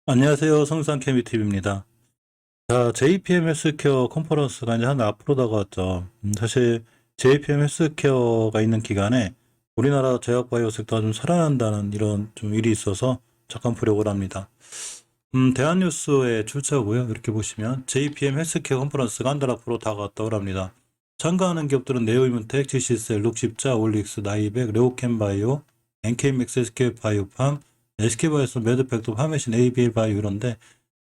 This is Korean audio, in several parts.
안녕하세요. 성산 케미TV입니다. 자, JPM 헬스케어 컨퍼런스가 이제 한 앞으로 다가왔죠. 사실 JPM 헬스케어가 있는 기간에 우리나라 제약바이오 섹터가 좀 살아난다는 이런 좀 일이 있어서 잠깐 보려고 합니다. 대한뉴스의 출처고요. 이렇게 보시면 JPM 헬스케어 컨퍼런스가 한 달 앞으로 다가왔다고 합니다. 참가하는 기업들은 네오이문텍, GC셀, 룩십자, 올릭스, 나이백, 레오캠바이오, NK맥스, SK바이오팜, SK바이오스, 매드팩토, 파메신, ABL바이오 이런데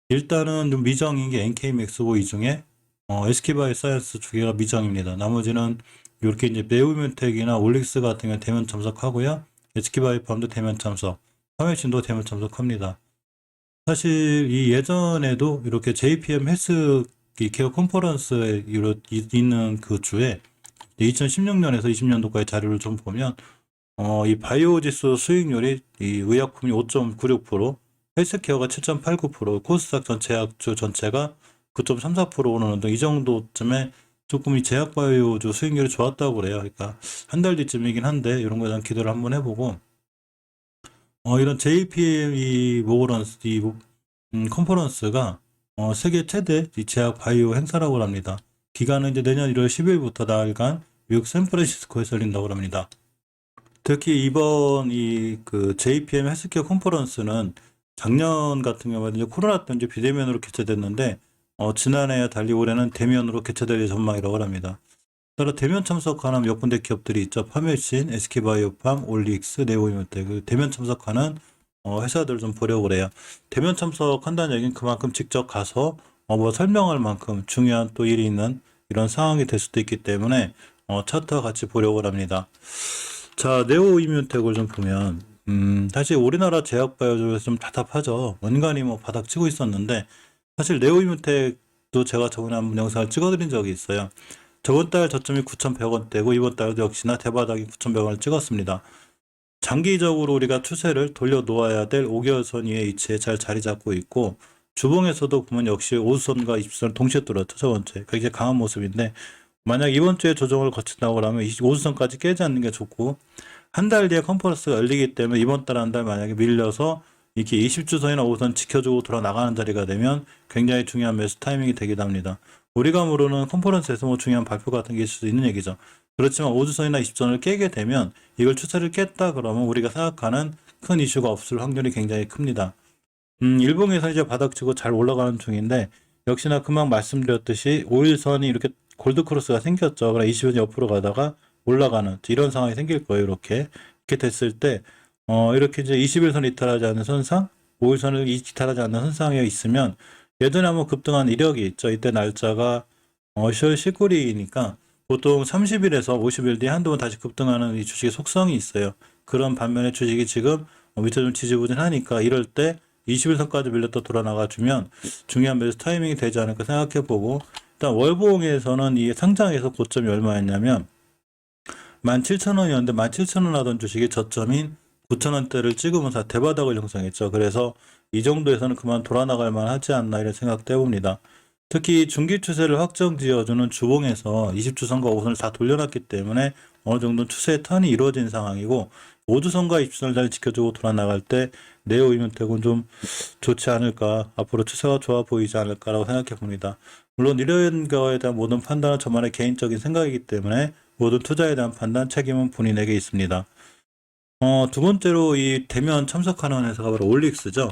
일단은 좀 미정인 게 NK맥스고 이 중에 SK바이오사이언스 두 개가 미정입니다. 나머지는 이렇게 이제 네오이문텍이나 올릭스 같은 경우는 대면 참석하고요. SK바이오팜도 대면 참석, 파메신도 대면 참석합니다. 사실 이 예전에도 이렇게 JPM 헬스 케어 컨퍼런스에 있는 그 주에 2016년에서 20년도까지 자료를 좀 보면 이 바이오 지수 수익률이 이 의약품이 5.96%, 헬스케어가 7.89%, 코스닥 전체 약주 전체가 9.34% 오르는 등 이 정도쯤에 조금 이 제약 바이오주 수익률이 좋았다고 그래요. 그러니까 한 달 뒤쯤이긴 한데 이런 거에 대한 기대를 한번 해보고 이런 JPM 이 모그런스 이 컨퍼런스가 세계 최대 이 제약 바이오 행사라고 합니다. 기간은 이제 내년 1월 10일부터 나흘간 미국 샌프란시스코에서 열린다고 합니다. 특히 이번 이 그 JPM 헬스케어 컨퍼런스는 작년 같은 경우에는 이제 코로나 때문에 비대면으로 개최됐는데 지난해와 달리 올해는 대면으로 개최될 전망이라고 합니다. 따라 대면 참석하는 몇 군데 기업들이 있죠. 파메신, SK바이오팜, 올릭스, 네오이문텍 그 대면 참석하는 회사들 좀 보려고 그래요. 대면 참석한다는 얘기는 그만큼 직접 가서 뭐 설명할 만큼 중요한 또 일이 있는 이런 상황이 될 수도 있기 때문에 차트와 같이 보려고 합니다. 자, 네오이뮤텍을 좀 보면, 사실 우리나라 제약바이오에서 좀 답답하죠. 원간이 뭐 바닥 치고 있었는데, 사실 네오이뮤텍도 제가 저번에 한번 영상을 찍어드린 적이 있어요. 저번 달 저점이 9,100원대고, 이번 달도 역시나 대바닥이 9,100원을 찍었습니다. 장기적으로 우리가 추세를 돌려 놓아야 될 5개월선 위의 위치에 잘 자리 잡고 있고, 주봉에서도 보면 역시 5수선과 20선을 동시에 뚫었죠, 저번 주에. 굉장히 강한 모습인데, 만약 이번 주에 조정을 거친다고 하면 25수선까지 깨지 않는 게 좋고 한 달 뒤에 컨퍼런스가 열리기 때문에 이번 달 한 달 만약에 밀려서 이렇게 20주선이나 5선 지켜주고 돌아 나가는 자리가 되면 굉장히 중요한 매수 타이밍이 되기도 합니다. 우리가 모르는 컨퍼런스에서 뭐 중요한 발표 같은 게 있을 수도 있는 얘기죠. 그렇지만 5주선이나 20선을 깨게 되면 이걸 추세를 깼다 그러면 우리가 생각하는 큰 이슈가 없을 확률이 굉장히 큽니다. 일봉에서 이제 바닥치고 잘 올라가는 중인데 역시나 금방 말씀드렸듯이 5일선이 이렇게 골드크로스가 생겼죠. 그럼 20일 옆으로 가다가 올라가는 이런 상황이 생길 거예요. 이렇게 됐을 때 이렇게 이제 21선 이탈하지 않는 선상, 5일선을 이탈하지 않는 선상에 있으면 예전에 한번 급등한 이력이 있죠. 이때 날짜가 10월 19일이니까 보통 30일에서 50일 뒤에 한두 번 다시 급등하는 이 주식의 속성이 있어요. 그런 반면에 주식이 지금 밑에 좀 지지부진하니까 이럴 때 21선까지 밀렸다 돌아 나가주면 중요한 매수 타이밍이 되지 않을까 생각해보고 일단 월봉에서는 이 상장에서 고점이 얼마였냐면 17,000원이었는데 17,000원 하던 주식이 저점인 9,000원대를 찍으면서 대바닥을 형성했죠. 그래서 이 정도에서는 그만 돌아 나갈 만하지 않나 이런 생각도 해봅니다. 특히 중기 추세를 확정 지어주는 주봉에서 20주선과 5선을 다 돌려놨기 때문에 어느 정도 추세의 턴이 이루어진 상황이고 5주선과 20주선을 잘 지켜주고 돌아 나갈 때 네오이문텍은 좀 좋지 않을까, 앞으로 추세가 좋아 보이지 않을까라고 생각해 봅니다. 물론 이런 거에 대한 모든 판단은 저만의 개인적인 생각이기 때문에 모든 투자에 대한 판단 책임은 본인에게 있습니다. 두 번째로 이 대면 참석하는 회사가 바로 올릭스죠.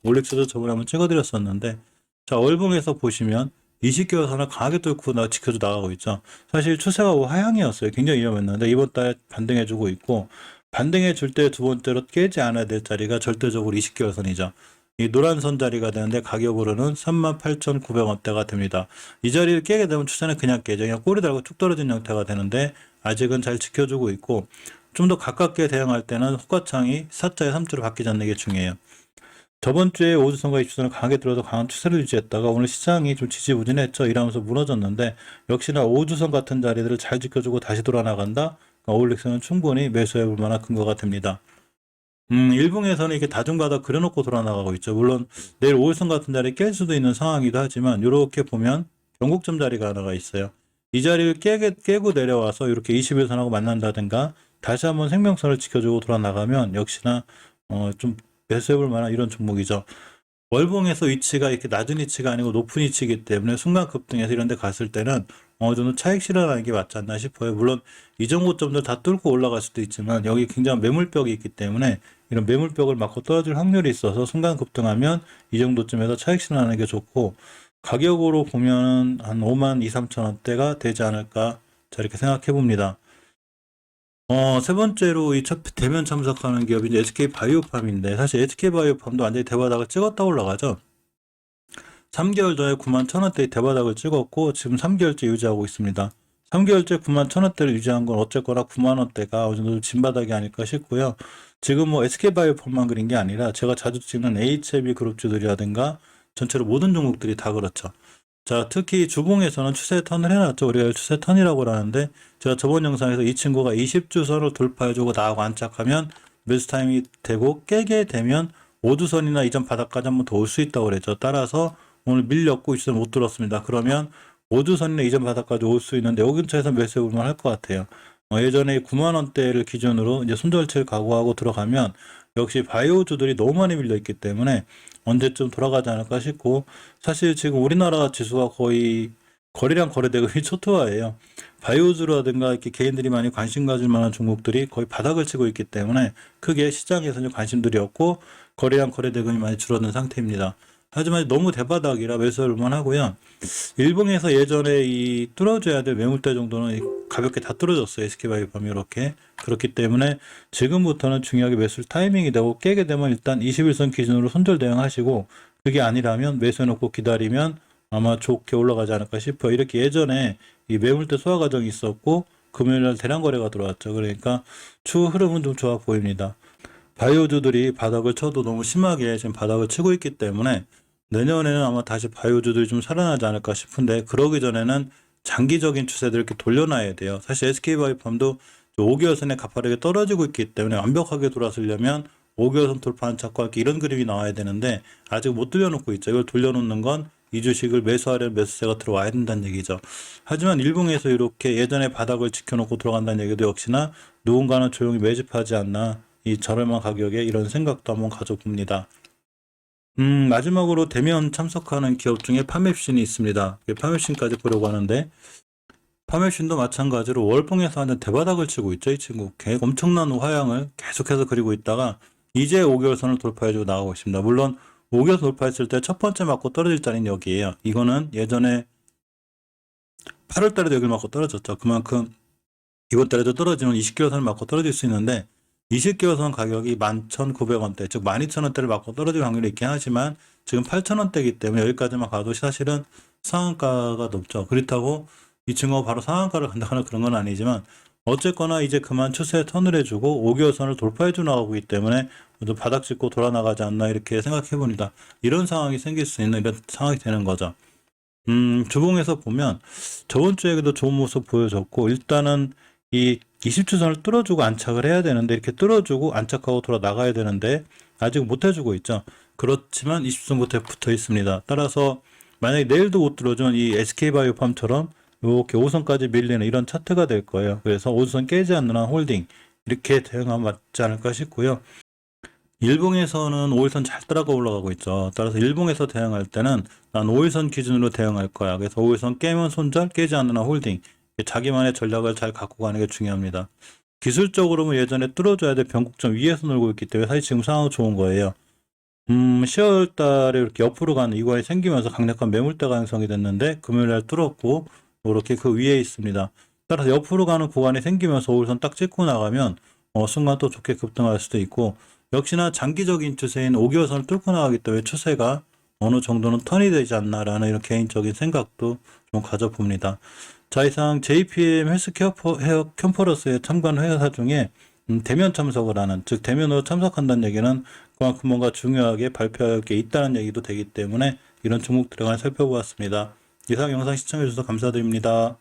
올릭스도 저번에 한번 찍어드렸었는데, 자, 월봉에서 보시면 20개월 선을 강하게 뚫고 지켜줘 나가고 있죠. 사실 추세가 하향이었어요. 굉장히 위험했는데, 이번 달에 반등해주고 있고, 반등해줄 때 두 번째로 깨지 않아야 될 자리가 절대적으로 20개월 선이죠. 이 노란 선 자리가 되는데 가격으로는 38,900원대가 됩니다. 이 자리를 깨게 되면 추세는 그냥 깨져. 그냥 꼬리 달고 쭉 떨어진 형태가 되는데, 아직은 잘 지켜주고 있고, 좀 더 가깝게 대응할 때는 호가창이 4자의 3주로 바뀌지 않는 게 중요해요. 저번 주에 5주선과 20주선을 강하게 들어서 강한 추세를 유지했다가 오늘 시장이 좀 지지부진했죠. 이러면서 무너졌는데 역시나 5주선 같은 자리들을 잘 지켜주고 다시 돌아나간다. 올릭스는 충분히 매수해 볼 만한 근거가 됩니다. 일봉에서는 이렇게 다중바닥 그려놓고 돌아나가고 있죠. 물론 내일 5일선 같은 자리 깰 수도 있는 상황이기도 하지만 이렇게 보면 변곡점 자리가 하나가 있어요. 이 자리를 깨고 내려와서 이렇게 21선하고 만난다든가 다시 한번 생명선을 지켜주고 돌아나가면 역시나 좀 매수해볼 만한 이런 종목이죠. 월봉에서 위치가 이렇게 낮은 위치가 아니고 높은 위치이기 때문에 순간 급등해서 이런 데 갔을 때는 어느 정도 차익 실현하는 게 맞지 않나 싶어요. 물론 이전 고점들 다 뚫고 올라갈 수도 있지만 여기 굉장한 매물벽이 있기 때문에 이런 매물벽을 맞고 떨어질 확률이 있어서 순간 급등하면 이 정도쯤에서 차익 실현하는 게 좋고, 가격으로 보면은 한 5만 2, 3천 원대가 되지 않을까, 자, 이렇게 생각해 봅니다. 세 번째로 이 대면 참석하는 기업이 이제 SK바이오팜인데, 사실 SK바이오팜도 완전히 대바닥을 찍었다 올라가죠. 3개월 전에 9만 1,000원대의 대바닥을 찍었고 지금 3개월째 유지하고 있습니다. 3개월째 9만 1,000원대를 유지한 건 어쨌거나 9만 원대가 어느 정도 진바닥이 아닐까 싶고요. 지금 뭐 SK바이오팜만 그린 게 아니라 제가 자주 찍는 HLB 그룹주들이라든가 전체로 모든 종목들이 다 그렇죠. 자, 특히 주봉에서는 추세 턴을 해놨죠. 우리가 추세 턴이라고 하는데, 제가 저번 영상에서 이 친구가 20주선을 돌파해주고 나하고 안착하면 매수 타임이 되고 깨게 되면 5주선이나 이전 바닥까지 한번 더 올 수 있다고 그랬죠. 따라서 오늘 밀렸고 이주선 못 들었습니다. 그러면 5주선이나 이전 바닥까지 올 수 있는데 여기 근처에서 매수해 볼만 할 것 같아요. 예전에 9만 원대를 기준으로 이제 손절치를 각오하고 들어가면 역시 바이오주들이 너무 많이 밀려 있기 때문에 언제쯤 돌아가지 않을까 싶고, 사실 지금 우리나라 지수가 거의 거래량 거래대금이 초토화예요. 바이오주라든가 이렇게 개인들이 많이 관심 가질 만한 종목들이 거의 바닥을 치고 있기 때문에 크게 시장에서는 관심들이 없고 거래량 거래대금이 많이 줄어든 상태입니다. 하지만 너무 대바닥이라 매수할만 하고요. 일봉에서 예전에 이 뚫어줘야 될 매물대 정도는 가볍게 다 뚫어졌어요. SK바이오팜이 이렇게. 그렇기 때문에 지금부터는 중요하게 매수 타이밍이 되고, 깨게 되면 일단 21선 기준으로 손절 대응하시고, 그게 아니라면 매수해놓고 기다리면 아마 좋게 올라가지 않을까 싶어요. 이렇게 예전에 이 매물대 소화 과정이 있었고 금요일날 대량 거래가 들어왔죠. 그러니까 추후 흐름은 좀 좋아 보입니다. 바이오주들이 바닥을 쳐도 너무 심하게 지금 바닥을 치고 있기 때문에 내년에는 아마 다시 바이오주들이 좀 살아나지 않을까 싶은데, 그러기 전에는 장기적인 추세들 이렇게 돌려놔야 돼요. 사실 SK바이오팜도 5개월선에 가파르게 떨어지고 있기 때문에 완벽하게 돌아서려면 5개월선 돌파 안착과 이런 그림이 나와야 되는데 아직 못 돌려놓고 있죠. 이걸 돌려놓는 건 이 주식을 매수하려는 매수세가 들어와야 된다는 얘기죠. 하지만 일봉에서 이렇게 예전에 바닥을 지켜놓고 들어간다는 얘기도 역시나 누군가는 조용히 매집하지 않나, 이 저렴한 가격에, 이런 생각도 한번 가져봅니다. 마지막으로 대면 참석하는 기업 중에 파맵신이 있습니다. 파맵신까지 보려고 하는데, 파맵신도 마찬가지로 월봉에서 완전 대바닥을 치고 있죠. 이 친구 엄청난 화양을 계속해서 그리고 있다가 이제 5개월선을 돌파해주고 나가고 있습니다. 물론 5개월선 돌파했을 때 첫 번째 맞고 떨어질 자리는 여기에요. 이거는 예전에 8월 달에도 여기를 맞고 떨어졌죠. 그만큼 이번 달에도 떨어지면 20개월선을 맞고 떨어질 수 있는데, 20개월선 가격이 11,900원대, 즉 12,000원대를 맞고 떨어질 확률이 있긴 하지만 지금 8,000원대이기 때문에 여기까지만 가도 사실은 상한가가 높죠. 그렇다고 이 친구가 바로 상한가를 간다거나 그런 건 아니지만 어쨌거나 이제 그만 추세에 턴을 해주고 5개월선을 돌파해주 나가고 있기 때문에 바닥 짚고 돌아 나가지 않나, 이렇게 생각해 봅니다. 이런 상황이 생길 수 있는 이런 상황이 되는 거죠. 주봉에서 보면 저번 주에도 좋은 모습 보여줬고, 일단은 이 20주선을 뚫어주고 안착을 해야 되는데, 이렇게 뚫어주고 안착하고 돌아 나가야 되는데 아직 못 해주고 있죠. 그렇지만 20주선부터 붙어 있습니다. 따라서 만약에 내일도 못 뚫어주면 이 SK바이오팜처럼 이렇게 5선까지 밀리는 이런 차트가 될 거예요. 그래서 5선 깨지 않는 한 홀딩, 이렇게 대응하면 맞지 않을까 싶고요. 일봉에서는 5일선 잘 따라가 올라가고 있죠. 따라서 일봉에서 대응할 때는 난 5일선 기준으로 대응할 거야. 그래서 5일선 깨면 손절, 깨지 않는 한 홀딩. 자기만의 전략을 잘 갖고 가는 게 중요합니다. 기술적으로는 예전에 뚫어줘야 될 변곡점 위에서 놀고 있기 때문에 사실 지금 상황은 좋은 거예요. 10월 달에 이렇게 옆으로 가는 이관이 생기면서 강력한 매물대 가능성이 됐는데 금요일날 뚫었고 이렇게 그 위에 있습니다. 따라서 옆으로 가는 구간이 생기면서 5일선 딱 찍고 나가면 순간 또 좋게 급등할 수도 있고, 역시나 장기적인 추세인 5개월선을 뚫고 나가기 때문에 추세가 어느 정도는 턴이 되지 않나라는 이런 개인적인 생각도 좀 가져봅니다. 자, 이상 JPM 헬스케어 컨퍼런스에 참가한 회사 중에 대면 참석을 하는, 즉 대면으로 참석한다는 얘기는 그만큼 뭔가 중요하게 발표할 게 있다는 얘기도 되기 때문에 이런 종목들에 관해 살펴보았습니다. 이상 영상 시청해 주셔서 감사드립니다.